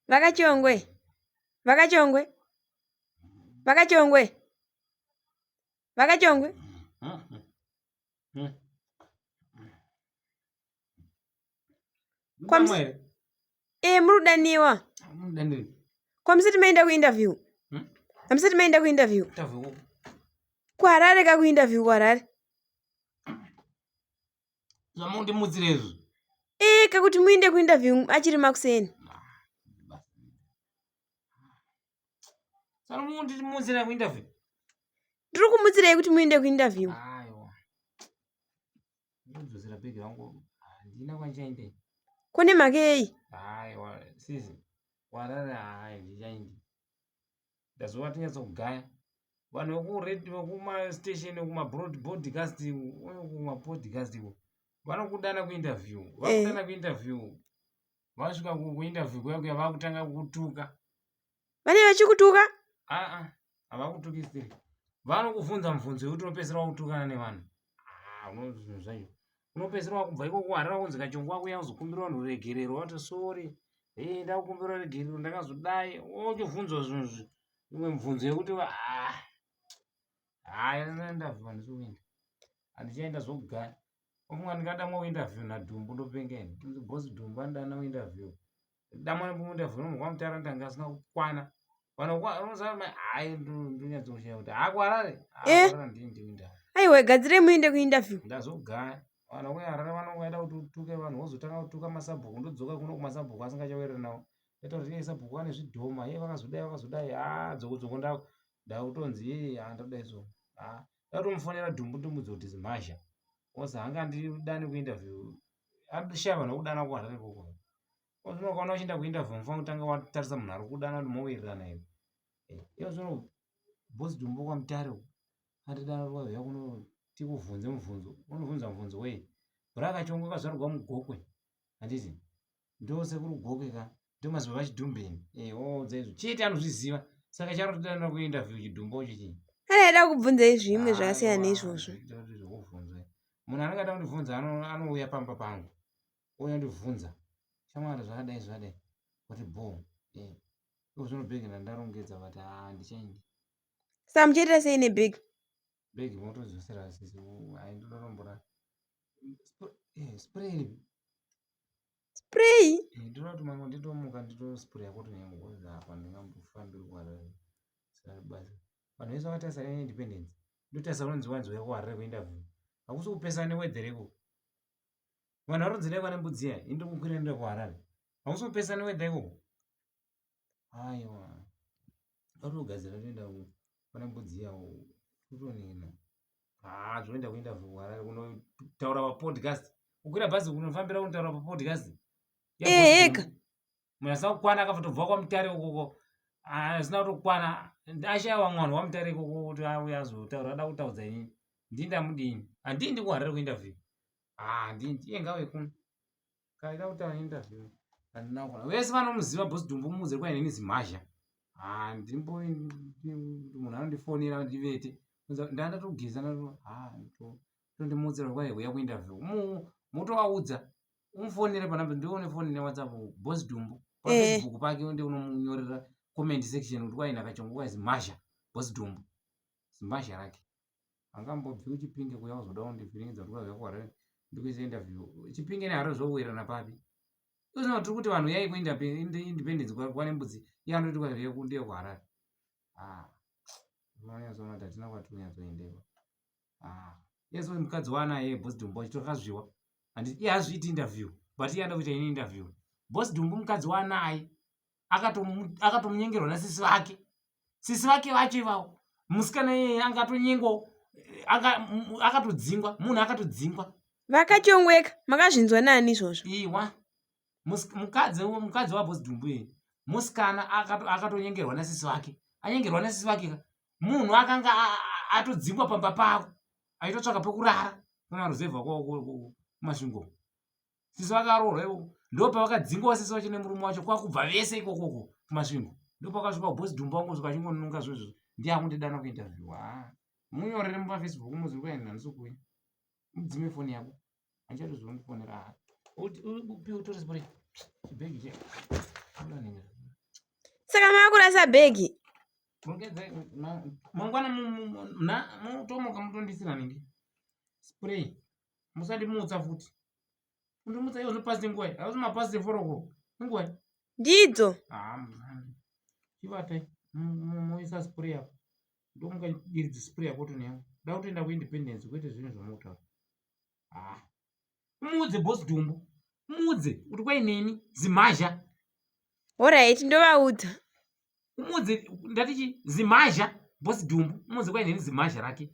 Vakachongwe. Vakachongwe. Vakachongwe. Vakachongwe. Murudaniwa. Kwa msiti maenda ku interview. Msiti maenda ku interview. Kwa Harare ka ku interview kwa Harare. Zamundi mudzirezo. Kakuti muinde ku interview achiri makuseni. Sano mundi mudzira ku interview. Ndiri kumudzira kuti muinde ku interview. Aiwa. Ndozira begi rangu. Ndina kwanchainde. Kone makei. Aiwa, sisi. Warara ndichaindi. Ndazowa tinyatso kugaya. Vanhu veku kuma station kuma broadcast kuma podcast vanokudana ku interview. Vakudana ku interview. Vasvika ku interview kuya vakutanga kutuka. Vane vachikutuka? Havakutukisiri. Vanokuvhunza mubvunzo wekuti unopedzisira wakutukana nevanhu. Unozvinhu zvacho. Unopedzisira wakubva ikoko kuharara kunzi kachongo wakuya kuzokumbira vanhu ruregerero wati sorry. Ndakukumbira ruregerero ndakazodai. Wochovhunzwa zvinhu imwe mubvunzo yekuti interview handisi handichaenda zvokugara. Umwe ndingadamwa kuinterview naDhumbu ndopengeni. Boss Dhumbu andana kuinterview. Damwa kuinterview nomugwa mutara ndanga asina kukwana. Vanhu vanozama ndonyatsokushaya kuti Harare. Harare ndinda. Aiwa gadzire muinde ku interview. Ndazogaya. Vanhu kuHarare vanongoenda kuti utuke vanhu vozotanga kutuka masabhuku ndodzoka kuno kumasabhuku asingachawerera nawo. Eta kuti sabhuku ane zvidhoma vakazodai dzoko ndakutonzi handadai so. Ndatomufonera Dhumbu ndimudze kuti zimhasha. Ozi hanga ndidani ku interview. Andishaya vanhu kudana ku Harare koko. Ozvino kana uchienda ku interview mufana kutanga watarisa munhu ari kudana kuti mowirirana here. Zvino Boss Dhumbu kwa Mutare andidana rwauya kuno tikuvhunze mubvunzo. Unobvunza mubvunzo wei? Rakachongo kazvarugwa mugokwe. Handiti. Ndose kuri gokwe ka. Ndomaziva vachidhumbeni. Dzeizvo. Chete anozviziva. Saka charotidana ku interview chidhumbo chichi. Anoda kubvunza zvimwe zvakasiyana neizvozvo. Munhu anongada kundibvunza anouya pamba pangu. Ouya ndibvunza. Shamwari zvakadai. Kuti bo. Zvino bhegi ndarongedza vati ndichaindi. Saka muchaita sei nebhegi? Bhegi motodzosera sisi. Ndinotombora. Spray. Spray? Ndinoti mamwe nditomuka nditospray kuti nyangoza apa ndingambofambira kuHarare. Saka basi. Vanhu vese vatarisa independence. Ndotarisa unonzi wanzi uya kuHarare kuinterview. Hakusi kupesana newedhere ko. Vanhu varonzera vane mbudzi ya indi kukwira enda kuHarare. Hakusi kupesana newedhere ko. Aiwa. Varogadzira toenda pane mbudzi yawo. Kutonina. Zvoenda kuinterview kuHarare kunotaura pa podcast. Kukwira bhazi kunofambira kunotaura pa podcast. Eka. Munhu kukwana akatobva kwa Mutare ukoko. Asina kutokwana. Ashaiwa mwana wa Mutare ukoko kuti auya azotaura ada kutaudza inini. Ndinda mudini. Handindi kuHarare kuinterview. Handindi. Iye ngawe kuno. Kaida kutaura interview. Handina kukwana. Vese vanomuziva Boss Dhumbu mudze kwa inini zimhasha. Ndimbo munhu anondifonera ndivete. Ndanda togeza nato. Tondimudzira kwa uya kuinterview. Mutovaudza. Umfonere panapa ndione phone ne WhatsApp Boss Dhumbu. Pa Facebook pake ndiye unomunyorera comment section kuti kwaina kachongo kwa zimhasha Boss Dhumbu. Zimhasha rake. Angambobvi kuchipinge kuya uzoda kundivhiringidza kuti kwauya kuHarare ndikuise interview. Chipinge neHarare zvowerana papi. Uzino tiri kuti vanhu yai kuenda independence kwa nembudzi. Iye anoti kwauya kundiye kuHarare. Vanonyazona tatina kwatunyatsoendewa. Yeso mukadzi wanaye Boss Dhumbu achitokazviwa. Handiti iye hazviiti interview but iye anda kuita ini interview. Boss Dhumbu mukadzi wanaye akatomunyengerwa nasisi vake. Sisi vake vacho ivavo. Musikana iye angatonyengo akatodzingwa. Munhu akatodzingwa. Vakachongweka. Makazvinzwa nani izvozvo? Iwa. Mukadzi waBoss Dhumbu iye. Musikana akatonyengerwa nasisi vake. Anyengerwa nasisi vake ka. Munhu akanga atodzingwa pamba pavo. Aitotsvaka pekurara. Kuna ruzevha kwa Masvingo. Sisi vakaroorwa ivo. Ndopa vakadzingwa sisi vacho nemurume wacho kwakubva vese ikoko kuMasvingo. Ndopa vakasvika Boss Dhumbu wangosvika achingonunga zvozvo. Ndiye akundidana kuinterview. Munyorere mupaFacebook muzi kwa ina nsukuya. Mudzime phone yako. Acharizondifonera. Upi utori spray. Chibhegi che. Saka makurasa bhegi. Mangwana mutomoka mutondisira nini? Spray. Musandimutsa futi. Undimutsa iyo pasi ngwe. Auzi mapasi foroko. Ngwe. Ndidzo. Mzani. Chivate muisa spray yako. Ndomuka iridzi spray yako tuneyo. Dautoenda ku independence kwete zvinhu zvamuta. Mudze boss Dumbo. Mudze kuti kwainini zimazha. Alright, ndovaudza. Mudze ndatichi zimazha boss Dumbo. Mudze kwainini zimazha rake.